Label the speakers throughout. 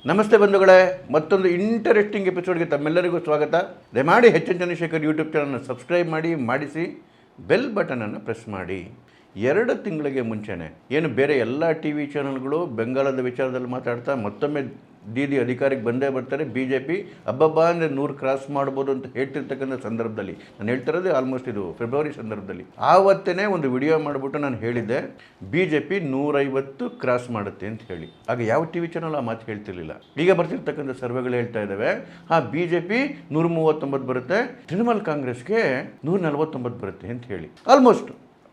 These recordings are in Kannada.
Speaker 1: ನಮಸ್ತೆ ಬಂಧುಗಳೇ, ಮತ್ತೊಂದು ಇಂಟರೆಸ್ಟಿಂಗ್ ಎಪಿಸೋಡ್ಗೆ ತಮ್ಮೆಲ್ಲರಿಗೂ ಸ್ವಾಗತ. ದಯಮಾಡಿ ಎಚ್ ಎನ್ ಚಂದ್ರಶೇಖರ್ ಯೂಟ್ಯೂಬ್ ಚಾನಲ್ನ ಸಬ್ಸ್ಕ್ರೈಬ್ ಮಾಡಿಸಿ ಬೆಲ್ ಬಟನನ್ನು ಪ್ರೆಸ್ ಮಾಡಿ. 2 ತಿಂಗಳಿಗೆ ಮುಂಚೆನೇ ಏನು ಬೇರೆ ಎಲ್ಲ ಟಿ ವಿ ಚಾನಲ್ಗಳು ಬೆಂಗಾಲದ ವಿಚಾರದಲ್ಲಿ ಮಾತಾಡ್ತಾ ಮತ್ತೊಮ್ಮೆ ದೀದಿ ಅಧಿಕಾರಕ್ಕೆ ಬಂದೇ ಬರ್ತಾರೆ. BJP ಹಬ್ಬಬ್ಬ ಅಂದರೆ 100 ಕ್ರಾಸ್ ಮಾಡ್ಬೋದು ಅಂತ ಹೇಳ್ತಿರ್ತಕ್ಕಂಥ ಸಂದರ್ಭದಲ್ಲಿ, ನಾನು ಹೇಳ್ತಿರೋದು ಆಲ್ಮೋಸ್ಟ್ ಇದು ಫೆಬ್ರವರಿ ಸಂದರ್ಭದಲ್ಲಿ, ಆವತ್ತೇ ಒಂದು ವಿಡಿಯೋ ಮಾಡಿಬಿಟ್ಟು ನಾನು ಹೇಳಿದ್ದೆ BJP 150 ಕ್ರಾಸ್ ಮಾಡುತ್ತೆ ಅಂತ ಹೇಳಿ. ಆಗ ಯಾವ ಟಿ ವಿ ಚಾನಲ್ ಆ ಮಾತು ಹೇಳ್ತಿರ್ಲಿಲ್ಲ. ಈಗ ಬರ್ತಿರ್ತಕ್ಕಂಥ ಸರ್ವೆಗಳು ಹೇಳ್ತಾ ಇದ್ದಾವೆ BJP 139 ಬರುತ್ತೆ, ತೃಣಮೂಲ ಕಾಂಗ್ರೆಸ್ಗೆ 149 ಬರುತ್ತೆ ಅಂತ ಹೇಳಿ. ಆಲ್ಮೋಸ್ಟ್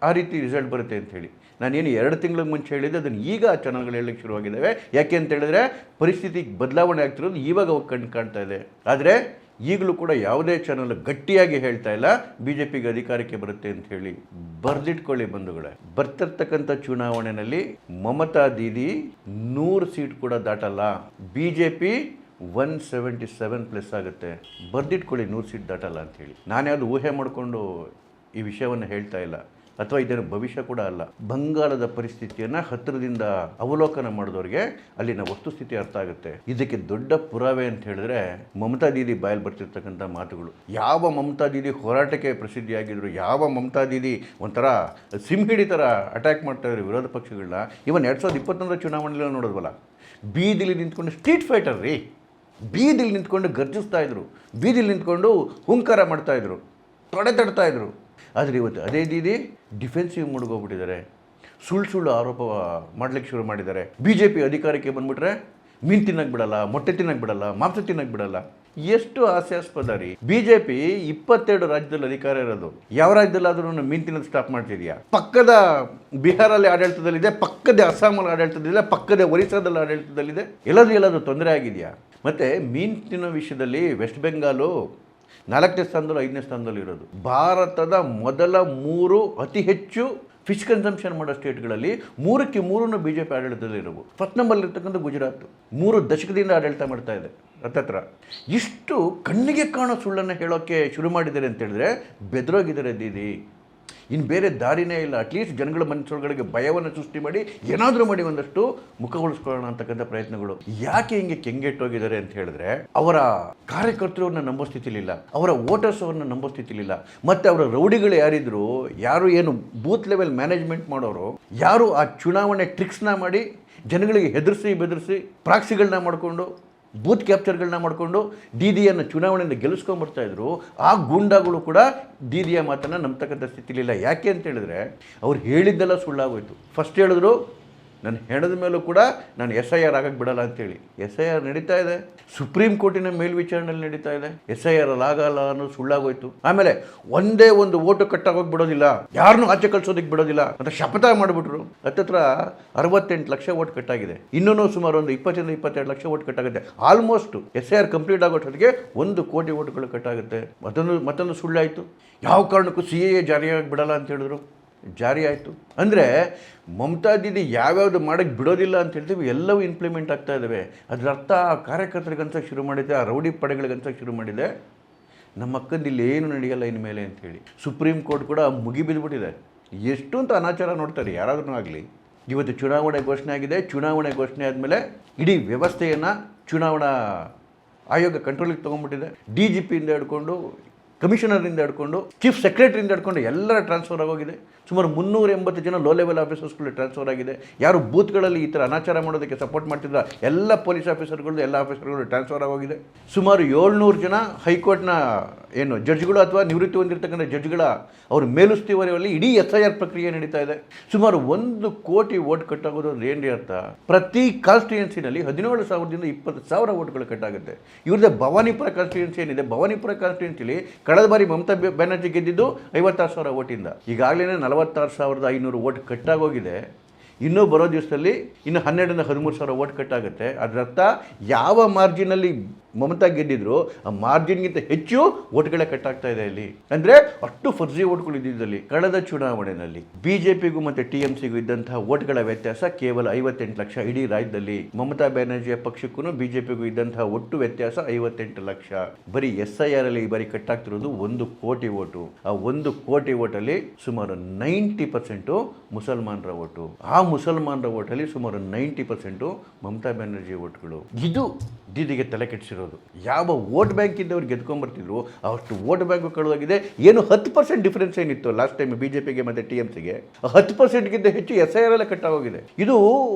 Speaker 1: ಆ ರೀತಿ ರಿಸಲ್ಟ್ ಬರುತ್ತೆ ಅಂತ ಹೇಳಿ. ನಾನೇನು 2 ತಿಂಗಳ ಮುಂಚೆ ಹೇಳಿದ್ದೆ, ಅದನ್ನು ಈಗ ಆ ಚಾನಲ್ಗಳು ಹೇಳಲಿಕ್ಕೆ ಶುರುವಾಗಿದ್ದಾವೆ. ಯಾಕೆ ಅಂತ ಹೇಳಿದ್ರೆ ಪರಿಸ್ಥಿತಿ ಬದಲಾವಣೆ ಆಗ್ತಿರೋದು ಇವಾಗ ಹೋಗಿ ಕಾಣ್ತಾ ಇದೆ. ಆದರೆ ಈಗಲೂ ಕೂಡ ಯಾವುದೇ ಚಾನಲ್ ಗಟ್ಟಿಯಾಗಿ ಹೇಳ್ತಾ ಇಲ್ಲ BJPಗೆ ಅಧಿಕಾರಕ್ಕೆ ಬರುತ್ತೆ ಅಂತ ಹೇಳಿ. ಬರೆದಿಟ್ಕೊಳ್ಳಿ ಬಂಧುಗಳೇ, ಬರ್ತಿರ್ತಕ್ಕಂಥ ಚುನಾವಣೆಯಲ್ಲಿ ಮಮತಾ ದೀದಿ 100 ಸೀಟ್ ಕೂಡ ದಾಟಲ್ಲ. BJP 177 ಪ್ಲಸ್ ಆಗುತ್ತೆ. ಬರೆದಿಟ್ಕೊಳ್ಳಿ, 100 ಸೀಟ್ ದಾಟಲ್ಲ ಅಂತ ಹೇಳಿ. ನಾನ್ಯಾವುದು ಊಹೆ ಮಾಡಿಕೊಂಡು ಈ ವಿಷಯವನ್ನು ಹೇಳ್ತಾ ಇಲ್ಲ, ಅಥವಾ ಇದರ ಭವಿಷ್ಯ ಕೂಡ ಅಲ್ಲ. ಬಂಗಾಳದ ಪರಿಸ್ಥಿತಿಯನ್ನು ಹತ್ತಿರದಿಂದ ಅವಲೋಕನ ಮಾಡಿದವ್ರಿಗೆ ಅಲ್ಲಿನ ವಸ್ತುಸ್ಥಿತಿ ಅರ್ಥ ಆಗುತ್ತೆ. ಇದಕ್ಕೆ ದೊಡ್ಡ ಪುರಾವೆ ಅಂತ ಹೇಳಿದ್ರೆ ಮಮತಾ ದೀದಿ ಬಾಯಲ್ಲಿ ಬರ್ತಿರ್ತಕ್ಕಂಥ ಮಾತುಗಳು. ಯಾವ ಮಮತಾ ದೀದಿ ಹೋರಾಟಕ್ಕೆ ಪ್ರಸಿದ್ಧಿಯಾಗಿದ್ರು, ಯಾವ ಮಮತಾ ದೀದಿ ಒಂಥರ ಸಿಂಹಿಡಿ ಥರ ಅಟ್ಯಾಕ್ ಮಾಡ್ತಾ ಇದ್ರು ವಿರೋಧ ಪಕ್ಷಗಳನ್ನ. ಇವನ್ 2021 ಚುನಾವಣೆಯಲ್ಲಿ ನೋಡೋದ್ವಲ್ಲ, ಬೀದಿಲಿ ನಿಂತ್ಕೊಂಡು ಸ್ಟ್ರೀಟ್ ಫೈಟರ್ ರೀ, ಬೀದಿಲಿ ನಿಂತ್ಕೊಂಡು ಗರ್ಜಿಸ್ತಾ ಇದ್ರು, ಬೀದಿಲಿ ನಿಂತ್ಕೊಂಡು ಹುಂಕಾರ ಮಾಡ್ತಾಯಿದ್ರು, ತೊಡೆ ತಡ್ತಾಯಿದ್ರು. ಆದರೆ ಇವತ್ತು ಅದೇ ದೀದಿ ಡಿಫೆನ್ಸಿವ್ ಮುಳುಗೋಗ್ಬಿಟ್ಟಿದ್ದಾರೆ. ಸುಳ್ಳು ಆರೋಪ ಮಾಡಲಿಕ್ಕೆ ಶುರು ಮಾಡಿದ್ದಾರೆ. BJP ಅಧಿಕಾರಕ್ಕೆ ಬಂದ್ಬಿಟ್ರೆ ಮೀನು ತಿನ್ನಕ್ಕೆ ಬಿಡಲ್ಲ, ಮೊಟ್ಟೆ ತಿನ್ನಕ್ಕೆ ಬಿಡಲ್ಲ, ಮಾಂಸ ತಿನ್ನಕ್ಕೆ ಬಿಡಲ್ಲ. ಎಷ್ಟು ಹಾಸ್ಯಾಸ್ಪದ ರೀ. BJP 22 ರಾಜ್ಯದಲ್ಲಿ ಅಧಿಕಾರ ಇರೋದು. ಯಾವ ರಾಜ್ಯದಲ್ಲಾದ್ರೂ ಮೀನು ತಿನ್ನೋದು ಸ್ಟಾಪ್ ಮಾಡ್ತಿದೆಯಾ? ಪಕ್ಕದ ಬಿಹಾರಲ್ಲಿ ಆಡಳಿತದಲ್ಲಿದೆ, ಪಕ್ಕದ ಅಸ್ಸಾಮಲ್ಲಿ ಆಡಳಿತದಲ್ಲಿದೆ, ಪಕ್ಕದ ಒರಿಸ್ಸಾದಲ್ಲಿ ಆಡಳಿತದಲ್ಲಿದೆ. ಎಲ್ಲಾದ್ರೂ ತೊಂದರೆ ಆಗಿದೆಯಾ? ಮತ್ತು ಮೀನು ತಿನ್ನೋ ವಿಷಯದಲ್ಲಿ ವೆಸ್ಟ್ ಬೆಂಗಾಲು 4ನೇ ಸ್ಥಾನದಲ್ಲೂ 5ನೇ ಸ್ಥಾನದಲ್ಲಿ ಇರೋದು. ಭಾರತದ ಮೊದಲ 3 ಅತಿ ಹೆಚ್ಚು ಫಿಶ್ ಕನ್ಸಂಪ್ಷನ್ ಮಾಡೋ ಸ್ಟೇಟ್ಗಳಲ್ಲಿ 3ಕ್ಕೆ 3 BJP ಆಡಳಿತದಲ್ಲಿರೋವು. ಫಸ್ಟ್ ನಂಬರ್ ಇರ್ತಕ್ಕಂಥ ಗುಜರಾತ್ 3 ದಶಕದಿಂದ ಆಡಳಿತ ಮಾಡ್ತಾ ಇದೆ. ಹತ್ತತ್ರ ಇಷ್ಟು ಕಣ್ಣಿಗೆ ಕಾಣೋ ಸುಳ್ಳನ್ನು ಹೇಳೋಕ್ಕೆ ಶುರು ಮಾಡಿದ್ದಾರೆ ಅಂತ ಹೇಳಿದ್ರೆ ಬೆದರೋಗಿದ್ದಾರೆ ದೀದಿ. ಇನ್ನು ಬೇರೆ ದಾರಿನೇ ಇಲ್ಲ. ಅಟ್ಲೀಸ್ಟ್ ಜನಗಳ ಮನಸ್ಸುಗಳಿಗೆ ಭಯವನ್ನು ಸೃಷ್ಟಿ ಮಾಡಿ ಏನಾದರೂ ಮಾಡಿ ಒಂದಷ್ಟು ಮುಖಗೊಳಿಸ್ಕೊಳ್ಳೋಣ ಅಂತಕ್ಕಂಥ ಪ್ರಯತ್ನಗಳು. ಯಾಕೆ ಹಿಂಗೆ ಕೆಂಗೆಟ್ಟೋಗಿದ್ದಾರೆ ಅಂತ ಹೇಳಿದ್ರೆ, ಅವರ ಕಾರ್ಯಕರ್ತರನ್ನ ನಂಬೋ ಸ್ಥಿತಿಲಿಲ್ಲ, ಅವರ ವೋಟರ್ಸ್ ಅವ್ರನ್ನ ನಂಬೋ ಸ್ಥಿತಿಲಿಲ್ಲ, ಮತ್ತು ಅವರ ರೌಡಿಗಳು ಯಾರಿದ್ರು, ಯಾರು ಏನು ಬೂತ್ ಲೆವೆಲ್ ಮ್ಯಾನೇಜ್ಮೆಂಟ್ ಮಾಡೋರು, ಯಾರು ಆ ಚುನಾವಣೆ ಟ್ರಿಕ್ಸ್ನ ಮಾಡಿ ಜನಗಳಿಗೆ ಬೆದರಿಸಿ ಪ್ರಾಕ್ಸಿಗಳನ್ನ ಮಾಡಿಕೊಂಡು ಬೂತ್ ಕ್ಯಾಪ್ಚರ್ಗಳನ್ನ ಮಾಡಿಕೊಂಡು ದೀದಿಯನ್ನು ಚುನಾವಣೆಯಿಂದ ಗೆಲ್ಲಿಸ್ಕೊಂಡ್ಬರ್ತಾಯಿದ್ರು. ಆ ಗೂಂಡಾಗಳು ಕೂಡ ದೀದಿಯ ಮಾತನ್ನು ನಂಬ್ತಕ್ಕಂಥ ಸ್ಥಿತಿಲಿಲ್ಲ. ಯಾಕೆ ಅಂತ ಹೇಳಿದ್ರೆ ಅವ್ರು ಹೇಳಿದ್ದೆಲ್ಲ ಸುಳ್ಳಾಗೋಯ್ತು. ಫಸ್ಟ್ ಹೇಳಿದ್ರು, ನಾನು ಹೇಳಿದ ಮೇಲೂ ಕೂಡ ನಾನು SIR ಆಗಕ್ಕೆ ಬಿಡಲ್ಲ ಅಂತೇಳಿ. SIR ನಡೀತಾ ಇದೆ, ಸುಪ್ರೀಂ ಕೋರ್ಟಿನ ಮೇಲ್ವಿಚಾರಣೆಯಲ್ಲಿ ನಡೀತಾ ಇದೆ. SIR ಅಲ್ಲಿ ಆಗಲ್ಲ ಅನ್ನೋದು ಸುಳ್ಳಾಗೋಯ್ತು. ಆಮೇಲೆ ಒಂದೇ ಒಂದು ಓಟು ಕಟ್ಟಾಗೋಗಿ ಬಿಡೋದಿಲ್ಲ, ಯಾರನ್ನೂ ಆಚೆ ಕಳ್ಸೋದಕ್ಕೆ ಬಿಡೋದಿಲ್ಲ ಅಂತ ಶಪಥ ಮಾಡಿಬಿಟ್ರು. ಹತ್ತತ್ರ 68 ಲಕ್ಷ ಓಟ್ ಕಟ್ಟಾಗಿದೆ. ಇನ್ನೂ ಸುಮಾರು ಒಂದು 20-22 ಲಕ್ಷ ಓಟ್ ಕಟ್ಟಾಗುತ್ತೆ. ಆಲ್ಮೋಸ್ಟ್ SIR ಕಂಪ್ಲೀಟ್ ಆಗೋಷ್ಟೊತ್ತಿಗೆ 1 ಕೋಟಿ ಓಟುಗಳು ಕಟ್ಟಾಗುತ್ತೆ. ಮತ್ತೊಂದು ಸುಳ್ಳಾಯಿತು. ಯಾವ ಕಾರಣಕ್ಕೂ CAA ಜಾರಿಯಾಗಿ ಬಿಡಲ್ಲ ಅಂತ ಹೇಳಿದ್ರು, ಜಾರಿ ಆಯಿತು. ಅಂದರೆ ಮಮತಾ ದೀದಿ ಯಾವ್ಯಾವುದು ಮಾಡೋಕ್ಕೆ ಬಿಡೋದಿಲ್ಲ ಅಂತ ಹೇಳ್ತೀವಿ, ಎಲ್ಲವೂ ಇಂಪ್ಲಿಮೆಂಟ್ ಆಗ್ತಾ ಇದ್ದಾವೆ. ಅದರ ಅರ್ಥ ಕಾರ್ಯಕರ್ತರಿಗೆ ಅನ್ಸೋಕ್ಕೆ ಶುರು ಮಾಡಿದೆ, ಆ ರೌಡಿ ಪಡೆಗಳಿಗೆ ಅನ್ಸೋಕ್ಕೆ ಶುರು ಮಾಡಿದೆ, ನಮ್ಮ ಅಕ್ಕಂದಿಲ್ಲಿ ಏನು ನಡೆಯಲ್ಲ ಇನ್ಮೇಲೆ ಅಂಥೇಳಿ. ಸುಪ್ರೀಂ ಕೋರ್ಟ್ ಕೂಡ ಮುಗಿಬಿದ್ದುಬಿಟ್ಟಿದೆ. ಎಷ್ಟು ಅಂತ ಅನಾಚಾರ ನೋಡ್ತಾರೆ ಯಾರಾದ್ರೂ ಆಗಲಿ. ಇವತ್ತು ಚುನಾವಣೆ ಘೋಷಣೆ ಆಗಿದೆ. ಚುನಾವಣೆ ಘೋಷಣೆ ಆದಮೇಲೆ ಇಡೀ ವ್ಯವಸ್ಥೆಯನ್ನು ಚುನಾವಣಾ ಆಯೋಗ ಕಂಟ್ರೋಲಿಗೆ ತೊಗೊಂಡ್ಬಿಟ್ಟಿದೆ. DGPಯಿಂದ ಹಿಡ್ಕೊಂಡು, ಕಮಿಷನರಿಂದ ಹಿಡ್ಕೊಂಡು, ಚೀಫ್ ಸೆಕ್ರೆಟರಿಯಿಂದ ಹಿಡ್ಕೊಂಡು ಎಲ್ಲರ ಟ್ರಾನ್ಸ್ಫರ್ ಆಗೋಗಿದೆ. ಸುಮಾರು 380 ಜನ ಲೋ ಲೆವೆಲ್ ಆಫೀಸರ್ಸ್ಗಳು ಟ್ರಾನ್ಸ್ಫರ್ ಆಗಿದೆ. ಯಾರು ಬೂತ್ಗಳಲ್ಲಿ ಈ ಥರ ಅನಾಚಾರ ಮಾಡೋದಕ್ಕೆ ಸಪೋರ್ಟ್ ಮಾಡ್ತಿದ್ರ ಎಲ್ಲ ಪೊಲೀಸ್ ಆಫೀಸರ್ಗಳು, ಎಲ್ಲ ಆಫೀಸರ್ಗಳು ಟ್ರಾನ್ಸ್ಫರ್ ಆಗೋಗಿದೆ. ಸುಮಾರು 700 ಜನ ಹೈಕೋರ್ಟ್ನ ಏನು ಜಡ್ಜ್ಗಳು ಅಥವಾ ನಿವೃತ್ತಿ ಹೊಂದಿರತಕ್ಕಂಥ ಜಡ್ಜ್ಗಳ ಅವ್ರ ಮೇಲುಸ್ತುವಾರಿಯಲ್ಲಿ ಇಡೀ SIR ಪ್ರಕ್ರಿಯೆ ನಡೀತಾ ಇದೆ. ಸುಮಾರು 1 ಕೋಟಿ ಓಟ್ ಕಟ್ಟಾಗೋದು ಅಂದ್ರೆ ಏನು ಅರ್ಥ? ಪ್ರತಿ ಕಾನ್ಸ್ಟಿಟ್ಯೂನ್ಸಿನಲ್ಲಿ 17,000ದಿಂದ 20,000 ಓಟ್ಗಳು ಕಟ್ಟಾಗುತ್ತೆ. ಇವ್ರದ್ದೇ ಭವಾನಿಪುರ ಕಾನ್ಸ್ಟಿಟ್ಯೂನ್ಸಿ ಏನಿದೆ, ಭವಾನಿಪುರ ಕಾನ್ಸ್ಟಿಟ್ಯೂನ್ಸಿಲಿ ಕಳೆದ ಬಾರಿ ಮಮತಾ ಬ್ಯಾನರ್ಜಿ ಗೆದ್ದಿದ್ದು 56,000 ಓಟಿಂದ. ಈಗಾಗಲೇ 46,500 ಓಟ್ ಕಟ್ಟಾಗೋಗಿದೆ. ಇನ್ನೂ ಬರೋ ದಿವಸದಲ್ಲಿ ಇನ್ನು 12,000-13,000 ಓಟ್ ಕಟ್ಟಾಗುತ್ತೆ. ಅದರರ್ಥ ಯಾವ ಮಾರ್ಜಿನಲ್ಲಿ ಮಮತಾ ಗೆದ್ದಿದ್ರು ಆ ಮಾರ್ಜಿನ್ಗಿಂತ ಹೆಚ್ಚು ಓಟ್ಗಳೇ ಕಟ್ಟಾಗ್ತಾ ಇದೆ ಇಲ್ಲಿ. ಅಂದರೆ ಅಷ್ಟು ಫರ್ಜಿ ಓಟ್ಗಳು ಇದ್ದಿದ್ದಲ್ಲಿ ಕಳೆದ ಚುನಾವಣೆಯಲ್ಲಿ ಬಿಜೆಪಿಗೂ ಮತ್ತು TMCಗೂ ಇದ್ದಂತಹ ಓಟ್ಗಳ ವ್ಯತ್ಯಾಸ ಕೇವಲ 58 ಲಕ್ಷ. ಇಡೀ ರಾಜ್ಯದಲ್ಲಿ ಮಮತಾ ಬ್ಯಾನರ್ಜಿಯ ಪಕ್ಷಕ್ಕೂ ಬಿಜೆಪಿಗೂ ಇದ್ದಂತಹ ಒಟ್ಟು ವ್ಯತ್ಯಾಸ 58 ಲಕ್ಷ. ಬರೀ SIR ಅಲ್ಲಿ ಈ ಬಾರಿ ಕಟ್ಟಾಗ್ತಿರೋದು 1 ಕೋಟಿ ಓಟು. ಆ 1 ಕೋಟಿ ಓಟಲ್ಲಿ ಸುಮಾರು 90% ಮುಸಲ್ಮಾನರ ಓಟು. ಆ ಮುಸಲ್ಮಾನರ ಓಟಲ್ಲಿ ಸುಮಾರು 90% ಮಮತಾ ಬ್ಯಾನರ್ಜಿ ಓಟ್ಗಳು. ಇದು ದೀದಿಗೆ ತಲೆ ಕೆಡಿಸಿರೋದು. ಯಾವ ವೋಟ್ ಬ್ಯಾಂಕ್ ಇದ್ದವ್ರು ಗೆದ್ಕೊಂಡ್ಬರ್ತಿದ್ರು ಅಷ್ಟು ವೋಟ್ ಬ್ಯಾಂಕು ಕಳೆದೋಗಿದೆ. ಏನು 10% ಡಿಫರೆನ್ಸ್ ಏನಿತ್ತು ಲಾಸ್ಟ್ ಟೈಮ್ ಬಿಜೆಪಿಗೆ ಮತ್ತು TMCಗೆ, 10%ಗಿಂತ ಹೆಚ್ಚು SIR ಎಲ್ಲ ಕಟ್ಟಾಗೋಗಿದೆ. ಇದು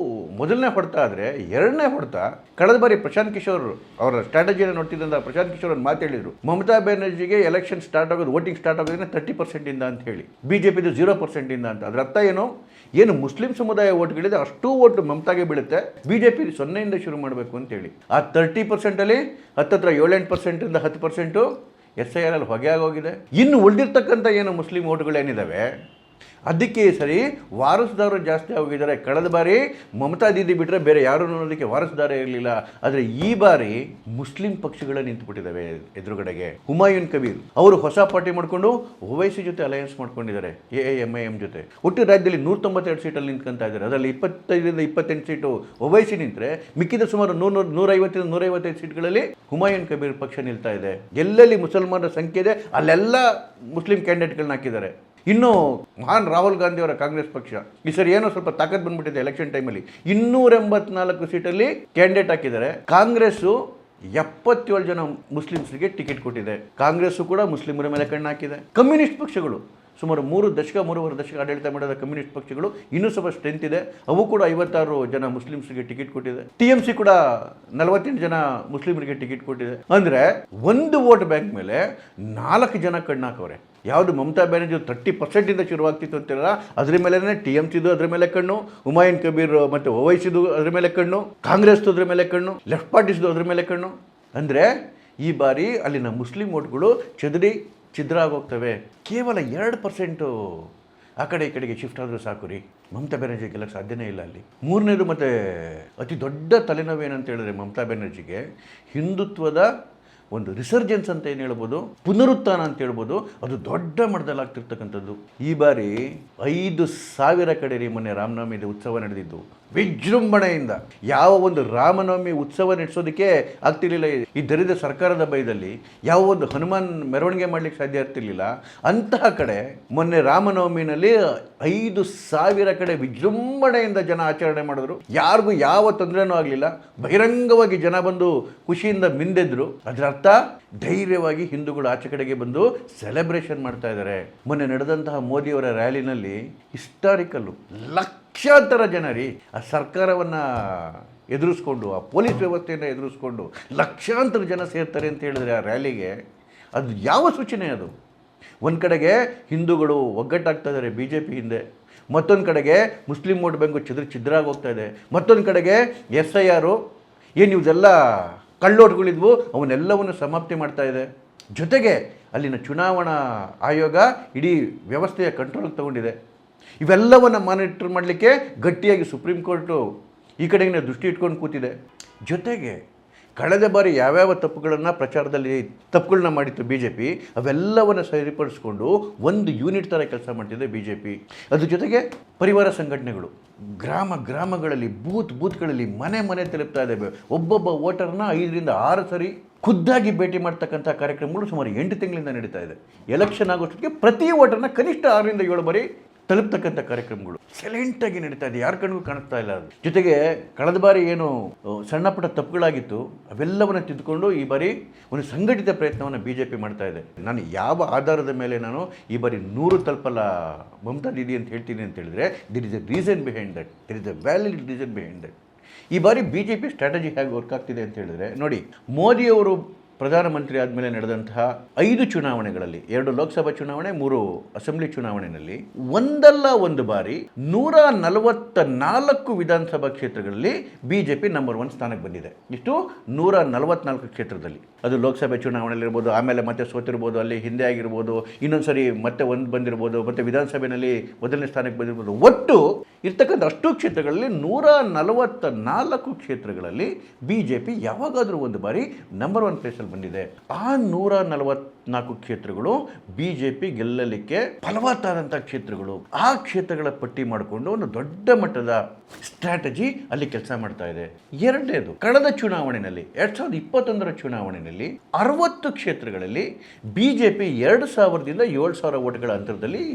Speaker 1: ಮೊದಲನೇ ಹೊಡೆತ. ಆದರೆ ಎರಡನೇ ಹೊಡೆತ ಕಳೆದ ಬಾರಿ ಪ್ರಶಾಂತ್ ಕಿಶೋರ್ ಅವರ ಸ್ಟ್ರಾಟಜಿಯನ್ನು ನೋಡ್ತಿದ್ದಂಥ ಪ್ರಶಾಂತ್ ಕಿಶೋರ್ ಒಂದು ಮಾತು ಹೇಳಿದರು, ಮಮತಾ ಬ್ಯಾನರ್ಜಿಗೆ ಎಲೆಕ್ಷನ್ ಸ್ಟಾರ್ಟ್ ಆಗೋದು, ವೋಟಿಂಗ್ ಸ್ಟಾರ್ಟ್ ಆಗೋದ್ರೆ 30% ಅಂತ ಹೇಳಿ, ಬಿಜೆಪಿದು 0% ಅಂತ. ಅದರ ಅರ್ಥ ಏನು ಮುಸ್ಲಿಂ ಸಮುದಾಯ ಓಟ್ಗಳಿದೆ ಅಷ್ಟು ಓಟು ಮಮತಾಗೆ ಬೀಳುತ್ತೆ, ಬಿಜೆಪಿ 0ಇಂದ ಶುರು ಮಾಡಬೇಕು ಅಂತೇಳಿ. ಆ 30%ಅಲ್ಲಿ ಹತ್ತತ್ರ 7-8%ಇಂದ 10% SIR ಅಲ್ಲಿ ಹೊಗೆ ಆಗೋಗಿದೆ. ಇನ್ನು ಉಳಿದಿರ್ತಕ್ಕಂಥ ಏನು ಮುಸ್ಲಿಂ ಓಟ್ಗಳೇನಿದ್ದಾವೆ ಅದಕ್ಕೆ ಸರಿ ವಾರಸುದಾರರು ಜಾಸ್ತಿ ಹೋಗಿದ್ದಾರೆ. ಕಳೆದ ಬಾರಿ ಮಮತಾ ದೀದಿ ಬಿಟ್ಟರೆ ಬೇರೆ ಯಾರು ಅನ್ನೋದಕ್ಕೆ ವಾರಸುದಾರ ಇರಲಿಲ್ಲ. ಆದರೆ ಈ ಬಾರಿ ಮುಸ್ಲಿಂ ಪಕ್ಷಗಳೇ ನಿಂತುಬಿಟ್ಟಿದ್ದಾವೆ ಎದುರುಗಡೆಗೆ. ಹುಮಾಯೂನ್ ಕಬೀರ್ ಅವರು ಹೊಸ ಪಾರ್ಟಿ ಮಾಡಿಕೊಂಡು OWೈಸಿ ಜೊತೆ ಅಲಯನ್ಸ್ ಮಾಡ್ಕೊಂಡಿದ್ದಾರೆ, AIMIM ಜೊತೆ. ಒಟ್ಟು ರಾಜ್ಯದಲ್ಲಿ 192 ಸೀಟಲ್ಲಿ ನಿಂತ್ಕೊಂತ ಇದ್ದಾರೆ. ಅದರಲ್ಲಿ 25-28 ಸೀಟು OWೈಸಿ ನಿಂತರೆ ಮಿಕ್ಕಿದ ಸುಮಾರು 150-155 ಸೀಟ್ಗಳಲ್ಲಿ ಹುಮಾಯೂನ್ ಕಬೀರ್ ಪಕ್ಷ ನಿಲ್ತಾ ಇದೆ. ಎಲ್ಲೆಲ್ಲಿ ಮುಸಲ್ಮಾನರ ಸಂಖ್ಯೆ ಇದೆ ಅಲ್ಲೆಲ್ಲ ಮುಸ್ಲಿಂ ಕ್ಯಾಂಡಿಡೇಟ್ಗಳನ್ನ ಹಾಕಿದ್ದಾರೆ. ಇನ್ನು ಮಹಾನ್ ರಾಹುಲ್ ಗಾಂಧಿ ಅವರ ಕಾಂಗ್ರೆಸ್ ಪಕ್ಷ ಈ ಸರಿ ಏನೋ ಸ್ವಲ್ಪ ತಾಕತ್ ಬಂದ್ಬಿಟ್ಟಿದೆ. ಎಲೆಕ್ಷನ್ ಟೈಮಲ್ಲಿ 284 ಸೀಟಲ್ಲಿ ಕ್ಯಾಂಡಿಡೇಟ್ ಹಾಕಿದ್ದಾರೆ. ಕಾಂಗ್ರೆಸ್ಸು 77 ಜನ ಮುಸ್ಲಿಮ್ಸ್ಗೆ ಟಿಕೆಟ್ ಕೊಟ್ಟಿದೆ. ಕಾಂಗ್ರೆಸ್ಸು ಕೂಡ ಮುಸ್ಲಿಮರ ಮೇಲೆ ಕಣ್ಣು ಹಾಕಿದೆ. ಕಮ್ಯುನಿಸ್ಟ್ ಪಕ್ಷಗಳು ಸುಮಾರು 3 ದಶಕ 3.5 ದಶಕ ಆಡಳಿತ ಮಾಡಿದ ಕಮ್ಯುನಿಸ್ಟ್ ಪಕ್ಷಗಳು ಇನ್ನೂ ಸ್ವಲ್ಪ ಸ್ಟ್ರೆಂತ್ ಇದೆ. ಅವು ಕೂಡ 56 ಜನ ಮುಸ್ಲಿಮ್ಸ್ಗೆ ಟಿಕೆಟ್ ಕೊಟ್ಟಿದೆ. TMC ಕೂಡ 48 ಜನ ಮುಸ್ಲಿಮರಿಗೆ ಟಿಕೆಟ್ ಕೊಟ್ಟಿದೆ. ಅಂದರೆ ಒಂದು ವೋಟ್ ಬ್ಯಾಂಕ್ ಮೇಲೆ 4 ಜನ ಕಣ್ಣು ಹಾಕವ್ರೆ. ಯಾವುದು ಮಮತಾ ಬ್ಯಾನರ್ಜಿ 30%ಇಂದ ಶುರುವಾಗ್ತಿತ್ತು ಅಂತಿಲ್ಲ, ಅದ್ರ ಮೇಲೇ TMCದು ಅದ್ರ ಮೇಲೆ ಕಣ್ಣು, ಹುಮಾಯೂನ್ ಕಬೀರ್ ಮತ್ತು OWೈಸಿದು ಅದ್ರ ಮೇಲೆ ಕಣ್ಣು, ಕಾಂಗ್ರೆಸ್ದು ಅದ್ರ ಮೇಲೆ ಕಣ್ಣು, ಲೆಫ್ಟ್ ಪಾರ್ಟೀಸ್ದು ಅದ್ರ ಮೇಲೆ ಕಣ್ಣು. ಅಂದರೆ ಈ ಬಾರಿ ಅಲ್ಲಿನ ಮುಸ್ಲಿಂ ಓಟ್ಗಳು ಛಿದ್ರ ಆಗೋಗ್ತವೆ. ಕೇವಲ 2% ಆ ಕಡೆ ಈ ಕಡೆಗೆ ಶಿಫ್ಟ್ ಆದರೂ ಸಾಕು ರೀ, ಮಮತಾ ಬ್ಯಾನರ್ಜಿ ಗೆಲ್ಲಕ್ಕೆ ಸಾಧ್ಯನೇ ಇಲ್ಲ ಅಲ್ಲಿ. ಮೂರನೇದು ಮತ್ತು ಅತಿ ದೊಡ್ಡ ತಲೆನೋವು ಏನಂತ ಹೇಳಿದ್ರೆ ಮಮತಾ ಬ್ಯಾನರ್ಜಿಗೆ ಹಿಂದುತ್ವದ ಒಂದು ರಿಸರ್ಜೆನ್ಸ್ ಅಂತ ಏನು ಹೇಳ್ಬೋದು, ಪುನರುತ್ಥಾನ ಅಂತ ಹೇಳ್ಬೋದು, ಅದು ದೊಡ್ಡ ಮಟ್ಟದಲ್ಲಿ ಆಗ್ತಿರ್ತಕ್ಕಂಥದ್ದು. ಈ ಬಾರಿ 5,000 ಕಡೆ ರೀ ಮೊನ್ನೆ ರಾಮನವಮಿ ಉತ್ಸವ ನಡೆದಿದ್ದು ವಿಜೃಂಭಣೆಯಿಂದ. ಯಾವ ಒಂದು ರಾಮನವಮಿ ಉತ್ಸವ ನಡೆಸೋದಕ್ಕೆ ಆಗ್ತಿರ್ಲಿಲ್ಲ ಈ ದರಿದ ಸರ್ಕಾರದ ಭಯದಲ್ಲಿ. ಯಾವ ಒಂದು ಹನುಮಾನ್ ಮೆರವಣಿಗೆ ಮಾಡ್ಲಿಕ್ಕೆ ಸಾಧ್ಯ ಆಗ್ತಿರ್ಲಿಲ್ಲ. ಅಂತಹ ಕಡೆ ಮೊನ್ನೆ ರಾಮನವಮಿನಲ್ಲಿ 5,000 ಕಡೆ ವಿಜೃಂಭಣೆಯಿಂದ ಜನ ಆಚರಣೆ ಮಾಡಿದ್ರು. ಯಾರಿಗೂ ಯಾವ ತೊಂದರೆನೂ ಆಗಲಿಲ್ಲ. ಬಹಿರಂಗವಾಗಿ ಜನ ಬಂದು ಖುಷಿಯಿಂದ ಮಿಂದೆದ್ರು. ಅದರ ಅರ್ಥ ಧೈರ್ಯವಾಗಿ ಹಿಂದೂಗಳು ಆಚೆ ಕಡೆಗೆ ಬಂದು ಸೆಲೆಬ್ರೇಷನ್ ಮಾಡ್ತಾ ಇದ್ದಾರೆ. ಮೊನ್ನೆ ನಡೆದಂತಹ ಮೋದಿಯವರ ರ್ಯಾಲಿನಲ್ಲಿ ಹಿಸ್ಟಾರಿಕಲ್ಲು ಲಕ್ಷಾಂತರ ಜನ ರೀ ಆ ಸರ್ಕಾರವನ್ನು ಎದುರಿಸ್ಕೊಂಡು, ಆ ಪೊಲೀಸ್ ವ್ಯವಸ್ಥೆಯನ್ನು ಎದುರಿಸ್ಕೊಂಡು ಲಕ್ಷಾಂತರ ಜನ ಸೇರ್ತಾರೆ ಅಂತ ಹೇಳಿದ್ರೆ ಆ ರ್ಯಾಲಿಗೆ, ಅದು ಯಾವ ಸೂಚನೆ ಅದು? ಒಂದು ಕಡೆಗೆ ಹಿಂದೂಗಳು ಒಗ್ಗಟ್ಟಾಗ್ತಾ ಇದ್ದಾರೆ BJP ಹಿಂದೆ, ಮತ್ತೊಂದು ಕಡೆಗೆ ಮುಸ್ಲಿಂ ವೋಟ್ ಬ್ಯಾಂಕು ಛಿದ್ರಾಗಿ ಹೋಗ್ತಾ ಇದೆ, ಮತ್ತೊಂದು ಕಡೆಗೆ SIR ಏನು ಇವೆಲ್ಲ ಕಳ್ಳೋಟ್ಗಳಿದ್ವು ಅವನ್ನೆಲ್ಲವನ್ನು ಸಮಾಪ್ತಿ ಮಾಡ್ತಾ ಇದೆ. ಜೊತೆಗೆ ಅಲ್ಲಿನ ಚುನಾವಣಾ ಆಯೋಗ ಇಡೀ ವ್ಯವಸ್ಥೆಯ ಕಂಟ್ರೋಲ್ಗೆ ತಗೊಂಡಿದೆ. ಇವೆಲ್ಲವನ್ನು ಮಾನಿಟರ್ ಮಾಡಲಿಕ್ಕೆ ಗಟ್ಟಿಯಾಗಿ ಸುಪ್ರೀಂ ಕೋರ್ಟು ಈ ಕಡೆಗೆ ದೃಷ್ಟಿ ಇಟ್ಕೊಂಡು ಕೂತಿದೆ. ಜೊತೆಗೆ ಕಳೆದ ಬಾರಿ ಯಾವ್ಯಾವ ತಪ್ಪುಗಳನ್ನ ಮಾಡಿತ್ತು BJP, ಅವೆಲ್ಲವನ್ನು ಸರಿಪಡಿಸ್ಕೊಂಡು ಒಂದು ಯೂನಿಟ್ ಥರ ಕೆಲಸ ಮಾಡ್ತಿದೆ BJP. ಅದ್ರ ಜೊತೆಗೆ ಪರಿವಾರ ಸಂಘಟನೆಗಳು ಗ್ರಾಮಗಳಲ್ಲಿ ಬೂತ್ಗಳಲ್ಲಿ ಮನೆ ತಲುಪ್ತಾ ಇದ್ದಾವೆ. ಒಬ್ಬೊಬ್ಬ ವೋಟರ್ನ 5ರಿಂದ 6 ಸರಿ ಖುದ್ದಾಗಿ ಭೇಟಿ ಮಾಡ್ತಕ್ಕಂಥ ಕಾರ್ಯಕ್ರಮಗಳು ಸುಮಾರು 8 ತಿಂಗಳಿಂದ ನಡೀತಾ ಇದೆ. ಎಲೆಕ್ಷನ್ ಆಗೋಷ್ಟಕ್ಕೆ ಪ್ರತಿ ವೋಟರ್ನ ಕನಿಷ್ಠ 6ರಿಂದ 7 ಬಾರಿ ತಲುಪ್ತಕ್ಕಂಥ ಕಾರ್ಯಕ್ರಮಗಳು ಸೈಲೆಂಟಾಗಿ ನಡೀತಾ ಇದೆ, ಯಾರ ಕಣ್ಗೂ ಕಾಣಿಸ್ತಾ ಇಲ್ಲ ಅದು. ಜೊತೆಗೆ ಕಳೆದ ಬಾರಿ ಏನು ಸಣ್ಣ ಪುಟ್ಟ ತಪ್ಪುಗಳಾಗಿತ್ತು ಅವೆಲ್ಲವನ್ನು ತಿದ್ದುಕೊಂಡು ಈ ಬಾರಿ ಒಂದು ಸಂಘಟಿತ ಪ್ರಯತ್ನವನ್ನು BJP ಮಾಡ್ತಾ ಇದೆ. ನಾನು ಯಾವ ಆಧಾರದ ಮೇಲೆ ನಾನು ಈ ಬಾರಿ 100 ತಲುಪಲ್ಲ ಮಮತಾ ದೀದಿ ಅಂತ ಹೇಳ್ತೀನಿ ಅಂತ ಹೇಳಿದ್ರೆ, there is a reason behind that, there is a valid reason behind that. ಈ ಬಾರಿ BJP ಸ್ಟ್ರಾಟಜಿ ಹೇಗೆ ವರ್ಕ್ ಆಗ್ತಿದೆ ಅಂತ ಹೇಳಿದ್ರೆ ನೋಡಿ, ಮೋದಿಯವರು ಪ್ರಧಾನಮಂತ್ರಿ ಆದಮೇಲೆ ನಡೆದಂತಹ 5 ಚುನಾವಣೆಗಳಲ್ಲಿ 2 ಲೋಕಸಭಾ ಚುನಾವಣೆ 3 ಅಸೆಂಬ್ಲಿ ಚುನಾವಣೆಯಲ್ಲಿ ಒಂದಲ್ಲ ಒಂದು ಬಾರಿ 144 ವಿಧಾನಸಭಾ ಕ್ಷೇತ್ರಗಳಲ್ಲಿ BJP ನಂಬರ್ 1 ಸ್ಥಾನಕ್ಕೆ ಬಂದಿದೆ. ಇಷ್ಟು 144 ಕ್ಷೇತ್ರದಲ್ಲಿ. ಅದು ಲೋಕಸಭೆ ಚುನಾವಣೆಯಲ್ಲಿ ಇರ್ಬೋದು, ಆಮೇಲೆ ಮತ್ತೆ ಸೋತಿರ್ಬೋದು, ಅಲ್ಲಿ ಹಿಂದೆ ಆಗಿರ್ಬೋದು, ಇನ್ನೊಂದು ಸರಿ ಮತ್ತೆ ಒಂದು ಬಂದಿರ್ಬೋದು, ಮತ್ತು ವಿಧಾನಸಭೆಯಲ್ಲಿ ಮೊದಲನೇ ಸ್ಥಾನಕ್ಕೆ ಬಂದಿರ್ಬೋದು. ಒಟ್ಟು ಇರ್ತಕ್ಕಂಥ ಅಷ್ಟು ಕ್ಷೇತ್ರಗಳಲ್ಲಿ 144 ಕ್ಷೇತ್ರಗಳಲ್ಲಿ ಬಿ ಜೆ ಪಿ ಯಾವಾಗಾದರೂ ಒಂದು ಬಾರಿ ನಂಬರ್ 1 ಪ್ಲೇಸಲ್ಲಿ ಬಂದಿದೆ. ಆ 144 ಕ್ಷೇತ್ರಗಳು ಬಿ ಜೆ ಪಿ ಗೆಲ್ಲಲಿಕ್ಕೆ ಫಲವತ್ತಾದಂಥ ಕ್ಷೇತ್ರಗಳು. ಆ ಕ್ಷೇತ್ರಗಳ ಪಟ್ಟಿ ಮಾಡಿಕೊಂಡು ಒಂದು ದೊಡ್ಡ ಮಟ್ಟದ ಸ್ಟ್ರಾಟಜಿ ಅಲ್ಲಿ ಕೆಲಸ ಮಾಡ್ತಾ ಇದೆ. ಎರಡನೇದು, ಕಳೆದ ಚುನಾವಣೆಯಲ್ಲಿ 2021 ಚುನಾವಣೆಯಲ್ಲಿ 60 ಕ್ಷೇತ್ರಗಳಲ್ಲಿ ಬಿ ಜೆ ಪಿ 2000ದಿಂದ 7000 ಓಟ್ಗಳ ಅಂತರದಲ್ಲಿ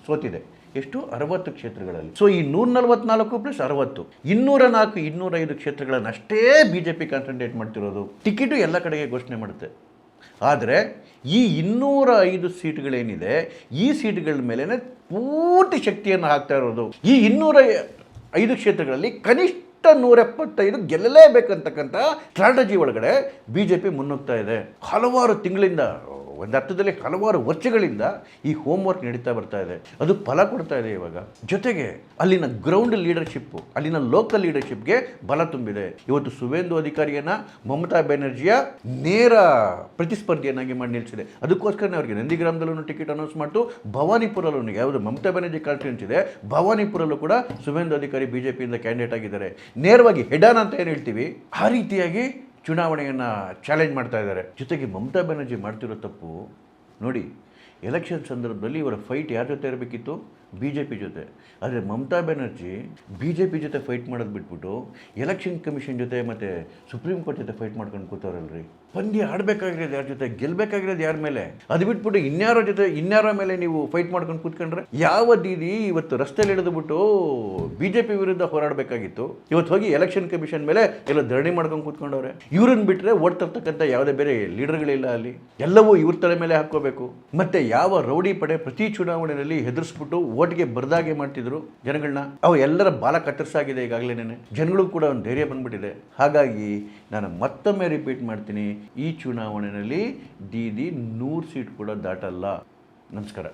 Speaker 1: ಸೋತಿದೆ. ಎಷ್ಟು? 60 ಕ್ಷೇತ್ರಗಳಲ್ಲಿ. ಸೊ ಈ 144 ಪ್ಲಸ್ 60, 204, 205 ಕ್ಷೇತ್ರಗಳನ್ನಷ್ಟೇ ಬಿ ಜೆ ಪಿ ಕಾನ್ಸಂಟ್ರೇಟ್ ಮಾಡ್ತಿರೋದು. ಟಿಕೆಟು ಎಲ್ಲ ಕಡೆಗೆ ಘೋಷಣೆ ಮಾಡುತ್ತೆ. ಆದರೆ ಈ 205 ಸೀಟ್ಗಳೇನಿದೆ, ಈ ಸೀಟ್ಗಳ ಮೇಲೆ ಪೂರ್ತಿ ಶಕ್ತಿಯನ್ನು ಹಾಕ್ತಾ ಇರೋದು. ಈ 205 ಕ್ಷೇತ್ರಗಳಲ್ಲಿ ಕನಿಷ್ಠ 175 ಗೆಲ್ಲಲೇಬೇಕಂತಕ್ಕಂಥ ಸ್ಟ್ರಾಟಜಿ ಒಳಗಡೆ ಬಿ ಜೆ ಪಿ ಮುನ್ನುಗ್ತಾ ಇದೆ. ಹಲವಾರು ತಿಂಗಳಿಂದ, ಒಂದು ಅರ್ಥದಲ್ಲಿ ಹಲವಾರು ವರ್ಷಗಳಿಂದ ಈ ಹೋಮ್ವರ್ಕ್ ನಡೀತಾ ಬರ್ತಾ ಇದೆ. ಅದು ಫಲ ಕೊಡ್ತಾ ಇದೆ ಇವಾಗ. ಜೊತೆಗೆ ಅಲ್ಲಿನ ಗ್ರೌಂಡ್ ಲೀಡರ್ಶಿಪ್ಪು, ಅಲ್ಲಿನ ಲೋಕಲ್ ಲೀಡರ್ಶಿಪ್ಗೆ ಬಲ ತುಂಬಿದೆ. ಇವತ್ತು ಸುವೇಂದು ಅಧಿಕಾರಿಯನ್ನು ಮಮತಾ ಬ್ಯಾನರ್ಜಿಯ ನೇರ ಪ್ರತಿಸ್ಪರ್ಧಿಯನ್ನಾಗಿ ಮಾಡಿ ನಿಲ್ಲಿಸಿದೆ. ಅದಕ್ಕೋಸ್ಕರನೇ ಅವರಿಗೆ ನಂದಿಗ್ರಾಮದಲ್ಲೂ ಟಿಕೆಟ್ ಅನೌನ್ಸ್ ಮಾಡ್ತು, ಭವಾನಿಪುರಲ್ಲೂ, ಯಾವುದು ಮಮತಾ ಬ್ಯಾನರ್ಜಿ ಕಾನ್ಸ್ಟಿಟ್ಯೂನ್ಸಿ ಇದೆ, ಭವಾನಿಪುರಲ್ಲೂ ಕೂಡ ಸುವೇಂದು ಅಧಿಕಾರಿ ಬಿ ಜೆ ಪಿಯಿಂದ ಕ್ಯಾಂಡಿಡೇಟ್ ಆಗಿದ್ದಾರೆ. ನೇರವಾಗಿ ಹೆಡಾನ್ ಅಂತ ಏನು ಹೇಳ್ತೀವಿ, ಆ ರೀತಿಯಾಗಿ ಚುನಾವಣೆಯನ್ನು ಚಾಲೆಂಜ್ ಮಾಡ್ತಾ ಇದ್ದಾರೆ. ಜೊತೆಗೆ ಮಮತಾ ಬ್ಯಾನರ್ಜಿ ಮಾಡ್ತಿರೋ ತಪ್ಪು ನೋಡಿ, ಎಲೆಕ್ಷನ್ ಸಂದರ್ಭದಲ್ಲಿ ಇವರ ಫೈಟ್ ಯಾರ ಜೊತೆ ಇರಬೇಕಿತ್ತು? ಬಿ ಜೆ ಪಿ ಜೊತೆ. ಆದರೆ Mamata Banerjee B J P ಜೊತೆ ಫೈಟ್ ಮಾಡೋದು ಬಿಟ್ಬಿಟ್ಟು ಎಲೆಕ್ಷನ್ ಕಮಿಷನ್ ಜೊತೆ ಮತ್ತು ಸುಪ್ರೀಂ ಕೋರ್ಟ್ ಜೊತೆ ಫೈಟ್ ಮಾಡ್ಕೊಂಡು ಕೂತವ್ರಲ್ರಿ. ಪಂದ್ಯ ಆಡಬೇಕಾಗಿರೋದು ಯಾರ ಜೊತೆ, ಗೆಲ್ಲಬೇಕಾಗಿರೋದು ಯಾರ ಮೇಲೆ? ಅದು ಬಿಟ್ಬಿಟ್ಟು ಇನ್ಯಾರ ಮೇಲೆ ನೀವು ಫೈಟ್ ಮಾಡ್ಕೊಂಡು ಕೂತ್ಕೊಂಡ್ರೆ ಯಾವ ದೀದಿ ಇವತ್ತು ರಸ್ತೆಯಲ್ಲಿ ಇಳಿದುಬಿಟ್ಟು ಬಿ ಜೆ ಪಿ ವಿರುದ್ಧ ಹೋರಾಡಬೇಕಾಗಿತ್ತು, ಇವತ್ತು ಹೋಗಿ ಎಲೆಕ್ಷನ್ ಕಮಿಷನ್ ಮೇಲೆ ಎಲ್ಲ ಧರಣಿ ಮಾಡ್ಕೊಂಡು ಕೂತ್ಕೊಂಡವ್ರೆ. ಇವ್ರನ್ನ ಬಿಟ್ಟರೆ ಓಟ್ ತರ್ತಕ್ಕಂಥ ಯಾವುದೇ ಬೇರೆ ಲೀಡರ್ಗಳಿಲ್ಲ ಅಲ್ಲಿ. ಎಲ್ಲವೂ ಇವ್ರ ತಲೆ ಮೇಲೆ ಹಾಕ್ಕೋಬೇಕು. ಮತ್ತು ಯಾವ ರೌಡಿ ಪಡೆ ಪ್ರತಿ ಚುನಾವಣೆಯಲ್ಲಿ ಹೆದರ್ಸ್ಬಿಟ್ಟು ಓಟ್ಗೆ ಬರ್ದಾಗೆ ಮಾಡ್ತಿದ್ರು ಜನಗಳನ್ನ, ಅವು ಎಲ್ಲರ ಬಾಲ ಕತ್ತರಿಸಾಗಿದೆ ಈಗಾಗಲೇ. ಜನಗಳಿಗೂ ಕೂಡ ಒಂದು ಧೈರ್ಯ ಬಂದ್ಬಿಟ್ಟಿದೆ. ಹಾಗಾಗಿ ನಾನು ಮತ್ತೊಮ್ಮೆ ರಿಪೀಟ್ ಮಾಡ್ತೀನಿ, ಈ ಚುನಾವಣೆಯಲ್ಲಿ ದೀದಿ 100 ಸೀಟ್ ಕೂಡ ದಾಟಲ್ಲ. ನಮಸ್ಕಾರ.